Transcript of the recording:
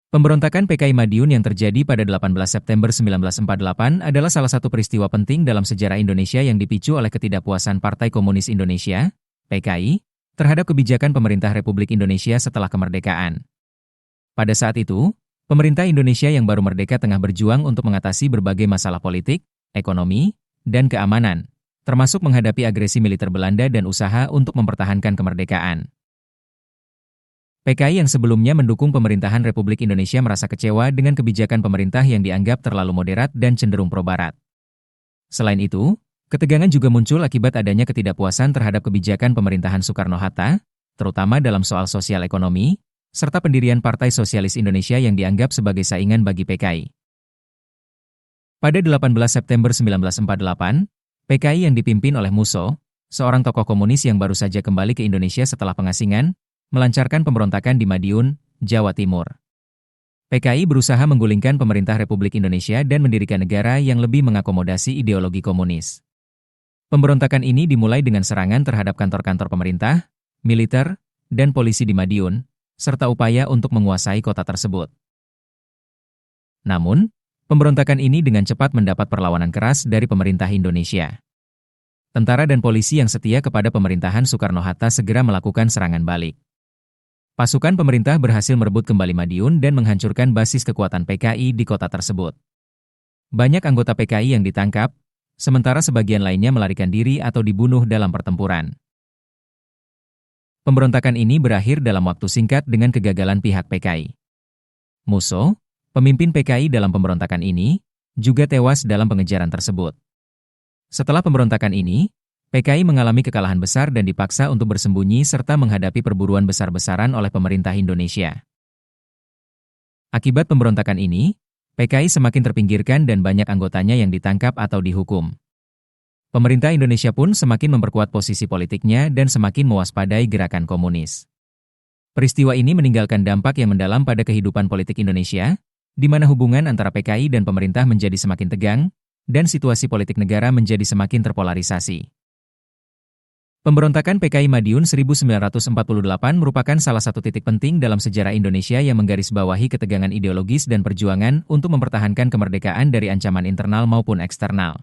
Pemberontakan PKI Madiun yang terjadi pada 18 September 1948 adalah salah satu peristiwa penting dalam sejarah Indonesia yang dipicu oleh ketidakpuasan Partai Komunis Indonesia, PKI, terhadap kebijakan pemerintah Republik Indonesia setelah kemerdekaan. Pada saat itu, pemerintah Indonesia yang baru merdeka tengah berjuang untuk mengatasi berbagai masalah politik, ekonomi, dan keamanan, termasuk menghadapi agresi militer Belanda dan usaha untuk mempertahankan kemerdekaan. PKI yang sebelumnya mendukung pemerintahan Republik Indonesia merasa kecewa dengan kebijakan pemerintah yang dianggap terlalu moderat dan cenderung pro-barat. Selain itu, ketegangan juga muncul akibat adanya ketidakpuasan terhadap kebijakan pemerintahan Soekarno-Hatta, terutama dalam soal sosial ekonomi, serta pendirian Partai Sosialis Indonesia yang dianggap sebagai saingan bagi PKI. Pada 18 September 1948, PKI yang dipimpin oleh Musso, seorang tokoh komunis yang baru saja kembali ke Indonesia setelah pengasingan, melancarkan pemberontakan di Madiun, Jawa Timur. PKI berusaha menggulingkan pemerintah Republik Indonesia dan mendirikan negara yang lebih mengakomodasi ideologi komunis. Pemberontakan ini dimulai dengan serangan terhadap kantor-kantor pemerintah, militer, dan polisi di Madiun, serta upaya untuk menguasai kota tersebut. Namun, pemberontakan ini dengan cepat mendapat perlawanan keras dari pemerintah Indonesia. Tentara dan polisi yang setia kepada pemerintahan Soekarno-Hatta segera melakukan serangan balik. Pasukan pemerintah berhasil merebut kembali Madiun dan menghancurkan basis kekuatan PKI di kota tersebut. Banyak anggota PKI yang ditangkap, sementara sebagian lainnya melarikan diri atau dibunuh dalam pertempuran. Pemberontakan ini berakhir dalam waktu singkat dengan kegagalan pihak PKI. Musso, pemimpin PKI dalam pemberontakan ini, juga tewas dalam pengejaran tersebut. Setelah pemberontakan ini, PKI mengalami kekalahan besar dan dipaksa untuk bersembunyi serta menghadapi perburuan besar-besaran oleh pemerintah Indonesia. Akibat pemberontakan ini, PKI semakin terpinggirkan dan banyak anggotanya yang ditangkap atau dihukum. Pemerintah Indonesia pun semakin memperkuat posisi politiknya dan semakin mewaspadai gerakan komunis. Peristiwa ini meninggalkan dampak yang mendalam pada kehidupan politik Indonesia, di mana hubungan antara PKI dan pemerintah menjadi semakin tegang, dan situasi politik negara menjadi semakin terpolarisasi. Pemberontakan PKI Madiun 1948 merupakan salah satu titik penting dalam sejarah Indonesia yang menggarisbawahi ketegangan ideologis dan perjuangan untuk mempertahankan kemerdekaan dari ancaman internal maupun eksternal.